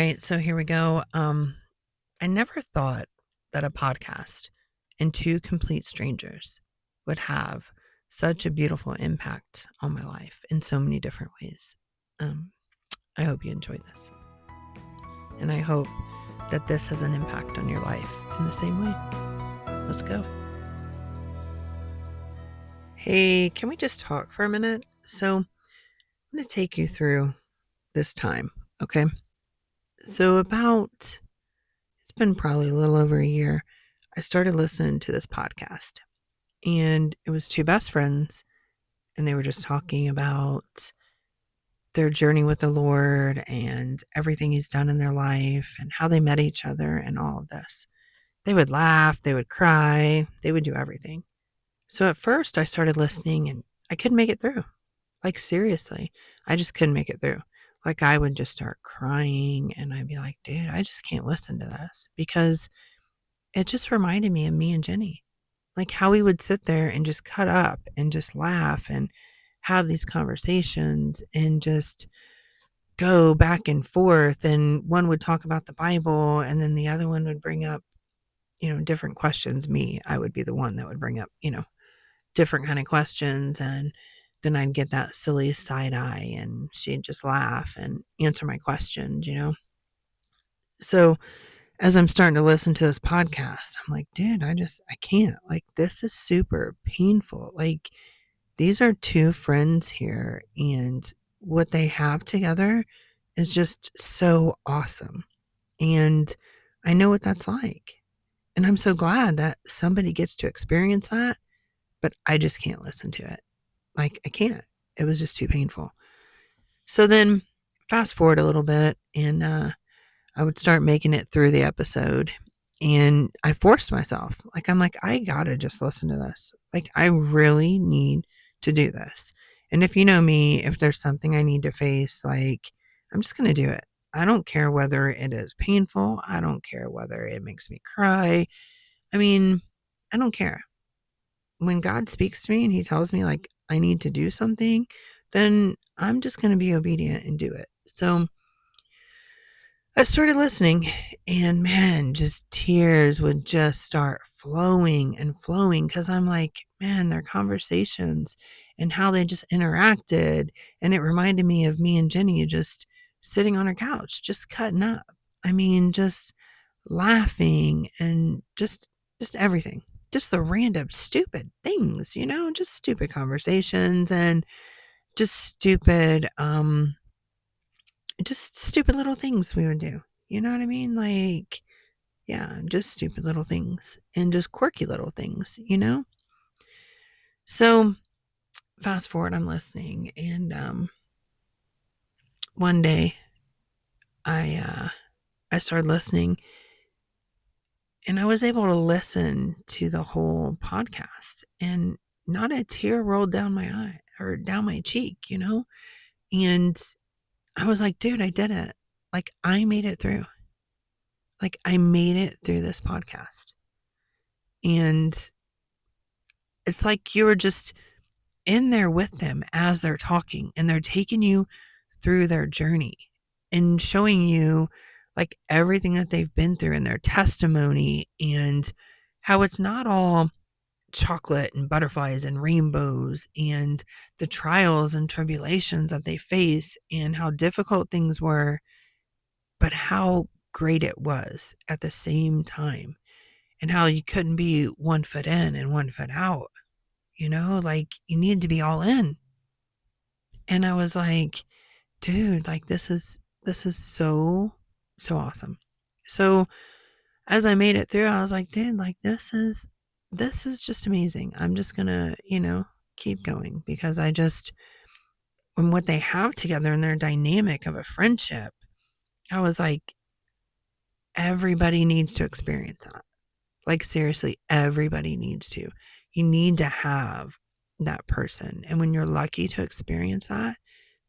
right, so here we go. I never thought that a podcast and two complete strangers would have such a beautiful impact on my life in so many different ways. Um, I hope you enjoy this. And I hope that this has an impact on your life in the same way. Let's go. Hey, can we just talk for a minute? So, I'm going to take you through this time, okay? So, it's been probably a little over a year, I started listening to this podcast. And it was two best friends, and they were just talking about their journey with the Lord and everything He's done in their life and how they met each other and all of this. They would laugh, they would cry, they would do everything. So at first, I started listening and I couldn't make it through. Like, seriously, I just couldn't make it through. Like, I would just start crying and I'd be like, dude, I just can't listen to this because it just reminded me of me and Jenny. Like how we would sit there and just cut up and just laugh and have these conversations and just go back and forth. And one would talk about the Bible and then the other one would bring up, different questions. I would be the one that would bring up, different kind of questions. And then I'd get that silly side eye and she'd just laugh and answer my questions. So as I'm starting to listen to this podcast, I'm like, dude, I can't. Like, this is super painful. Like, these are two friends here, and what they have together is just so awesome. And I know what that's like. And I'm so glad that somebody gets to experience that, but I just can't listen to it. Like, I can't. It was just too painful. So then, fast forward a little bit, and I would start making it through the episode and I forced myself. Like, I'm like, I gotta just listen to this. Like, I really need to do this. And if you know me, if there's something I need to face, like, I'm just gonna do it. I don't care whether it is painful. I don't care whether it makes me cry. I mean, I don't care. When God speaks to me and He tells me, like, I need to do something, then I'm just gonna be obedient and do it. So, I started listening and man, just tears would just start flowing and flowing because I'm like, man, their conversations and how they just interacted. And it reminded me of me and Jenny just sitting on her couch, just cutting up. I mean, just laughing and just everything. Just the random stupid things, just stupid conversations and just stupid little things we would do. You know what I mean? Like, yeah, just stupid little things and just quirky little things. So fast forward, I'm listening, and one day I started listening, and I was able to listen to the whole podcast, and not a tear rolled down my eye or down my cheek. And I was like, dude, I did it. Like, I made it through. Like, I made it through this podcast. And it's like you were just in there with them as they're talking and they're taking you through their journey and showing you like everything that they've been through and their testimony and how it's not all chocolate and butterflies and rainbows and the trials and tribulations that they face and how difficult things were, but how great it was at the same time. And how you couldn't be 1 foot in and 1 foot out, like you need to be all in. And I was like, dude, like this is so awesome. So as I made it through, I was like, dude, like this is just amazing. I'm just gonna, keep going because when what they have together and their dynamic of a friendship, I was like, everybody needs to experience that. Like, seriously, everybody needs to. You need to have that person. And when you're lucky to experience that,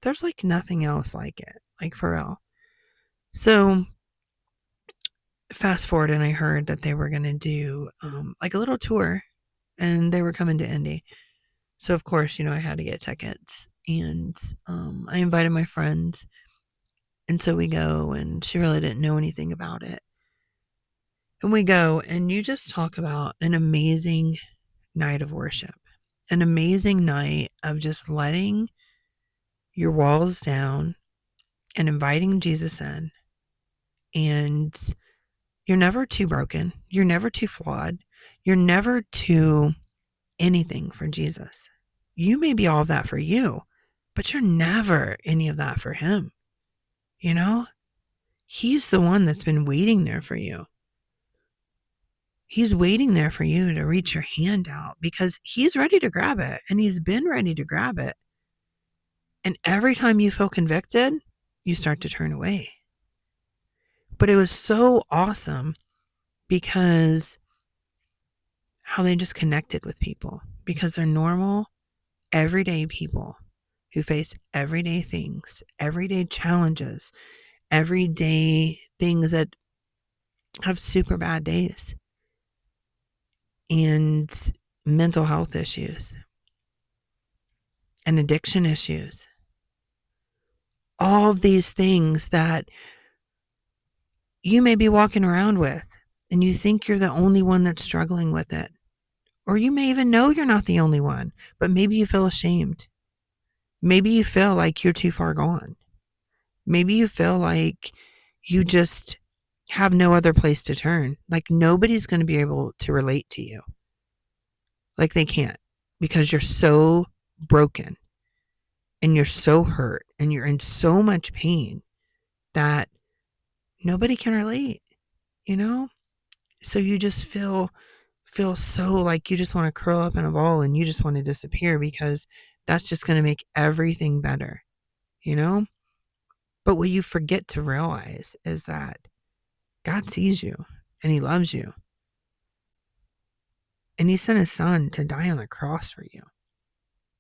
there's like nothing else like it, like for real. So, fast forward, and I heard that they were going to do like a little tour and they were coming to Indy. So, of course, I had to get tickets and I invited my friends. And so we go, and she really didn't know anything about it. And we go, and you just talk about an amazing night of worship, an amazing night of just letting your walls down and inviting Jesus in. And you're never too broken. You're never too flawed. You're never too anything for Jesus. You may be all of that for you, but you're never any of that for him. You know, he's the one that's been waiting there for you. He's waiting there for you to reach your hand out because he's ready to grab it, and he's been ready to grab it. And every time you feel convicted, you start to turn away. But it was so awesome because how they just connected with people, because they're normal, everyday people who face everyday things, everyday challenges, everyday things that have super bad days and mental health issues and addiction issues. All of these things that you may be walking around with and you think you're the only one that's struggling with it. Or you may even know you're not the only one, but maybe you feel ashamed. Maybe you feel like you're too far gone. Maybe you feel like you just have no other place to turn. Like nobody's going to be able to relate to you. Like they can't, because you're so broken and you're so hurt and you're in so much pain that nobody can relate, you know? So you just feel so like you just want to curl up in a ball and you just want to disappear because that's just going to make everything better, you know? But what you forget to realize is that God sees you and he loves you. And he sent his son to die on the cross for you,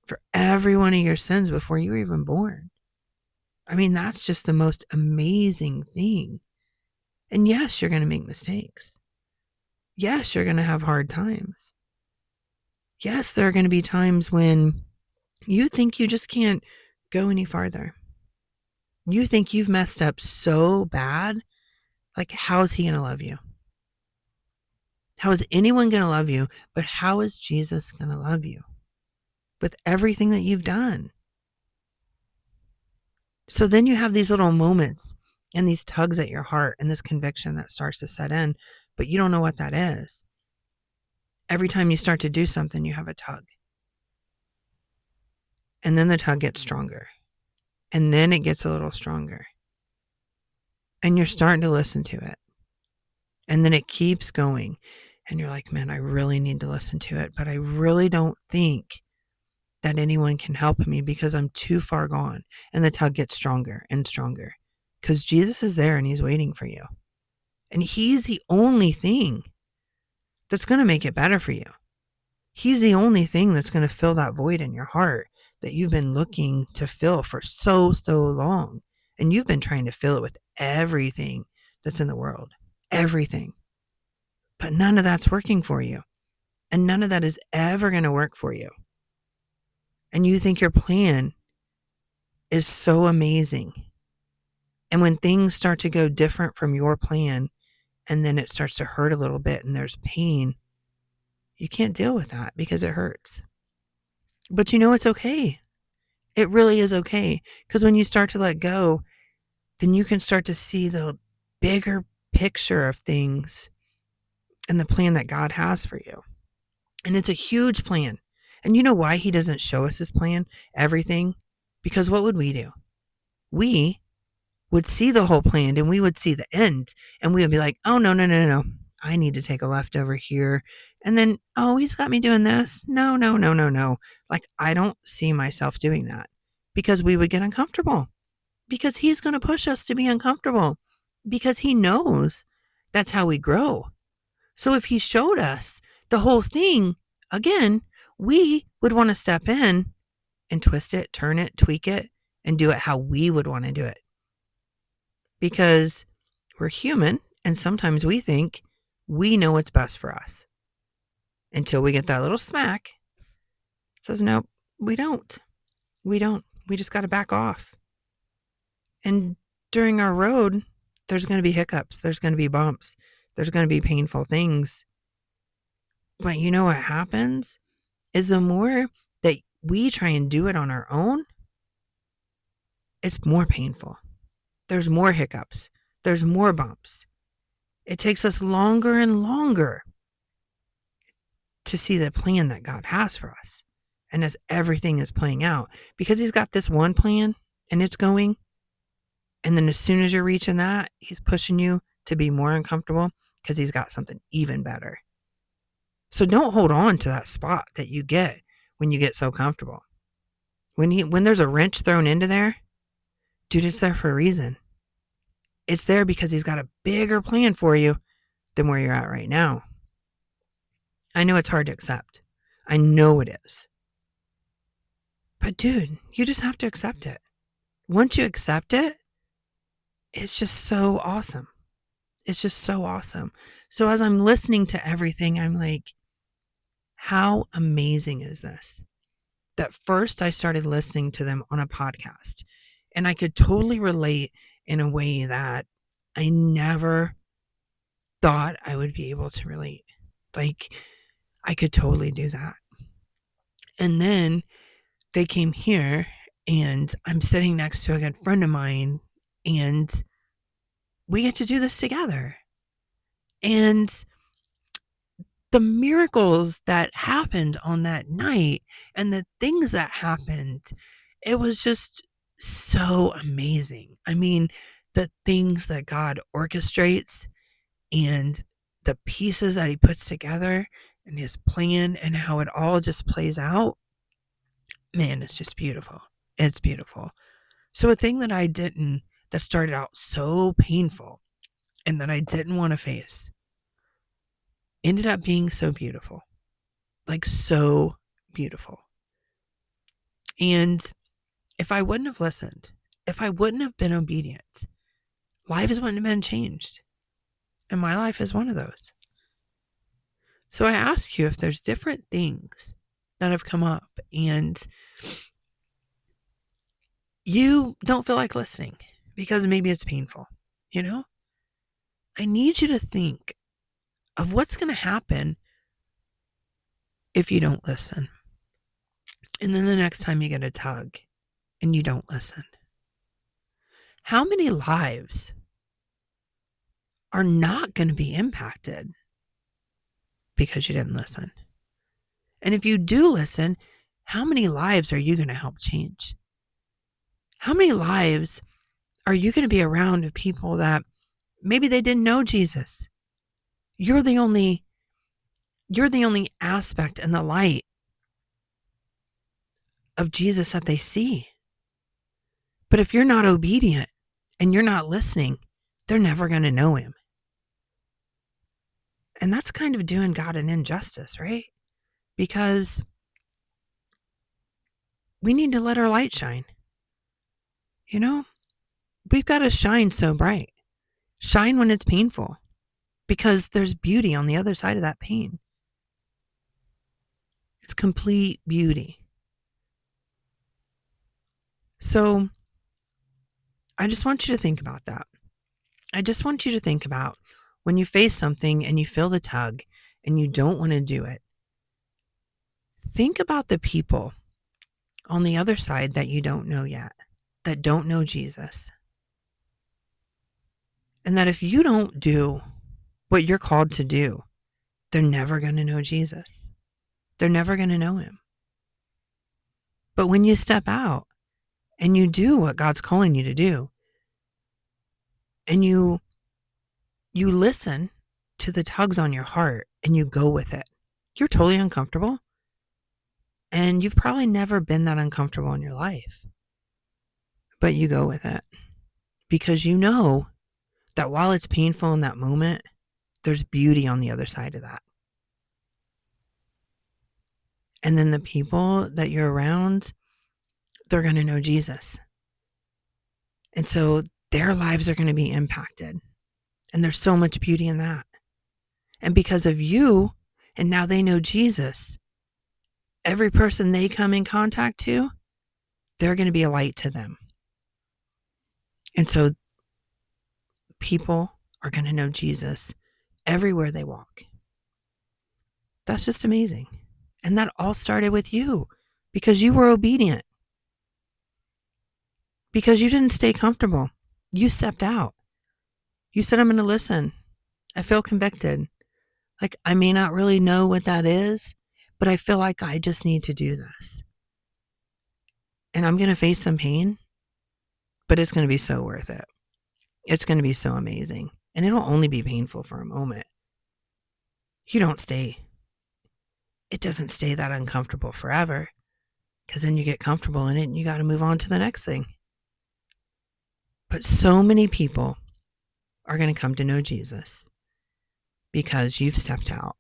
for every one of your sins before you were even born. I mean, that's just the most amazing thing. And yes, you're going to make mistakes. Yes, you're going to have hard times. Yes, there are going to be times when you think you just can't go any farther. You think you've messed up so bad. Like, how's he going to love you? How is anyone going to love you? But how is Jesus going to love you with everything that you've done? So then you have these little moments and these tugs at your heart and this conviction that starts to set in, but you don't know what that is. Every time you start to do something, you have a tug. And then the tug gets stronger. And then it gets a little stronger. And you're starting to listen to it. And then it keeps going. And you're like, man, I really need to listen to it. But I really don't think that anyone can help me because I'm too far gone. And the tug gets stronger and stronger. Because Jesus is there and he's waiting for you. And he's the only thing that's going to make it better for you. He's the only thing that's going to fill that void in your heart that you've been looking to fill for so long. And you've been trying to fill it with everything that's in the world. Everything. But none of that's working for you. And none of that is ever going to work for you. And you think your plan is so amazing. And when things start to go different from your plan, and then it starts to hurt a little bit and there's pain, you can't deal with that because it hurts. But you know it's okay. It really is okay. Because when you start to let go, then you can start to see the bigger picture of things and the plan that God has for you. And it's a huge plan. And you know why he doesn't show us his plan, everything? Because what would we do? We would see the whole plan and we would see the end and we would be like, oh, no. I need to take a left over here. And then, oh, he's got me doing this. No. Like, I don't see myself doing that because we would get uncomfortable because he's going to push us to be uncomfortable because he knows that's how we grow. So if he showed us the whole thing, again, we would want to step in and twist it, turn it, tweak it, and do it how we would want to do it. Because we're human, and sometimes we think we know what's best for us. Until we get that little smack. It says, no, we don't. We just got to back off. And during our road, there's going to be hiccups. There's going to be bumps. There's going to be painful things. But you know what happens is the more that we try and do it on our own, it's more painful. There's more hiccups. There's more bumps. It takes us longer and longer to see the plan that God has for us. And as everything is playing out, because he's got this one plan and it's going, and then as soon as you're reaching that, he's pushing you to be more uncomfortable because he's got something even better. So don't hold on to that spot that you get when you get so comfortable. When there's a wrench thrown into there, dude, it's there for a reason. It's there because he's got a bigger plan for you than where you're at right now. I know it's hard to accept. I know it is. But dude, you just have to accept it. Once you accept it, it's just so awesome. It's just so awesome. So as I'm listening to everything, I'm like, how amazing is this? That first I started listening to them on a podcast, and I could totally relate in a way that I never thought I would be able to relate. Like, I could totally do that. And then they came here, and I'm sitting next to a good friend of mine, and we get to do this together. And the miracles that happened on that night and the things that happened, it was just so amazing. I mean, the things that God orchestrates and the pieces that he puts together and his plan and how it all just plays out, man, it's just beautiful. It's beautiful. So a thing that started out so painful and that I didn't want to face ended up being so beautiful. Like, so beautiful. And if I wouldn't have listened, if I wouldn't have been obedient, lives wouldn't have been changed. And my life is one of those. So I ask you if there's different things that have come up and you don't feel like listening because maybe it's painful, you know? I need you to think of what's going to happen if you don't listen. And then the next time you get a tug and you don't listen. How many lives are not going to be impacted because you didn't listen? And if you do listen, how many lives are you going to help change? How many lives are you going to be around of people that maybe they didn't know Jesus? You're the only aspect and the light of Jesus that they see. But if you're not obedient and you're not listening, they're never going to know him. And that's kind of doing God an injustice, right? Because we need to let our light shine. You know, we've got to shine so bright. Shine when it's painful, because there's beauty on the other side of that pain. It's complete beauty. So I just want you to think about that. I just want you to think about when you face something and you feel the tug and you don't want to do it. Think about the people on the other side that you don't know yet, that don't know Jesus. And that if you don't do what you're called to do, they're never going to know Jesus. They're never going to know him. But when you step out and you do what God's calling you to do, and you listen to the tugs on your heart and you go with it, you're totally uncomfortable. And you've probably never been that uncomfortable in your life. But you go with it because you know that while it's painful in that moment, there's beauty on the other side of that. And then the people that you're around, they're going to know Jesus. And so their lives are going to be impacted. And there's so much beauty in that. And because of you, and now they know Jesus, every person they come in contact to, they're going to be a light to them. And so people are going to know Jesus everywhere they walk. That's just amazing. And that all started with you because you were obedient, because you didn't stay comfortable. You stepped out. You said, I'm going to listen. I feel convicted. Like, I may not really know what that is, but I feel like I just need to do this. And I'm going to face some pain, but it's going to be so worth it. It's going to be so amazing. And it'll only be painful for a moment. You don't stay. It doesn't stay that uncomfortable forever, because then you get comfortable in it and you got to move on to the next thing. But so many people are going to come to know Jesus because you've stepped out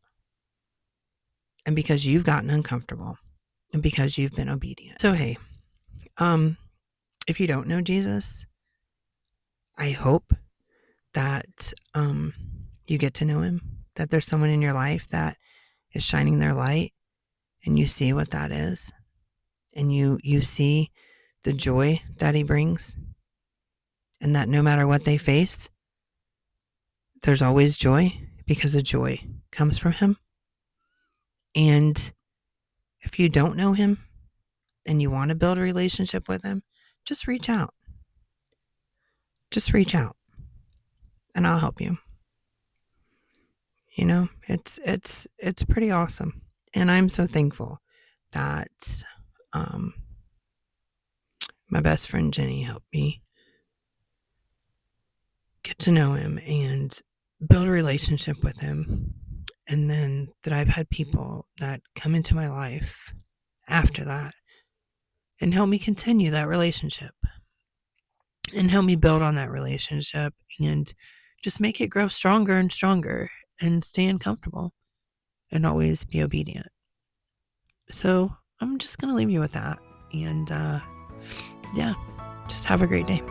and because you've gotten uncomfortable and because you've been obedient. So, hey, if you don't know Jesus, I hope that you get to know him, that there's someone in your life that is shining their light and you see what that is, and you see the joy that he brings, and that no matter what they face, there's always joy because the joy comes from him. And if you don't know him and you want to build a relationship with him, just reach out. Just reach out and I'll help you. You know, it's pretty awesome. And I'm so thankful that my best friend Jenny helped me get to know him and build a relationship with him. And then that I've had people that come into my life after that and help me continue that relationship and help me build on that relationship and just make it grow stronger and stronger and stay uncomfortable and always be obedient. So I'm just going to leave you with that. And yeah, just have a great day.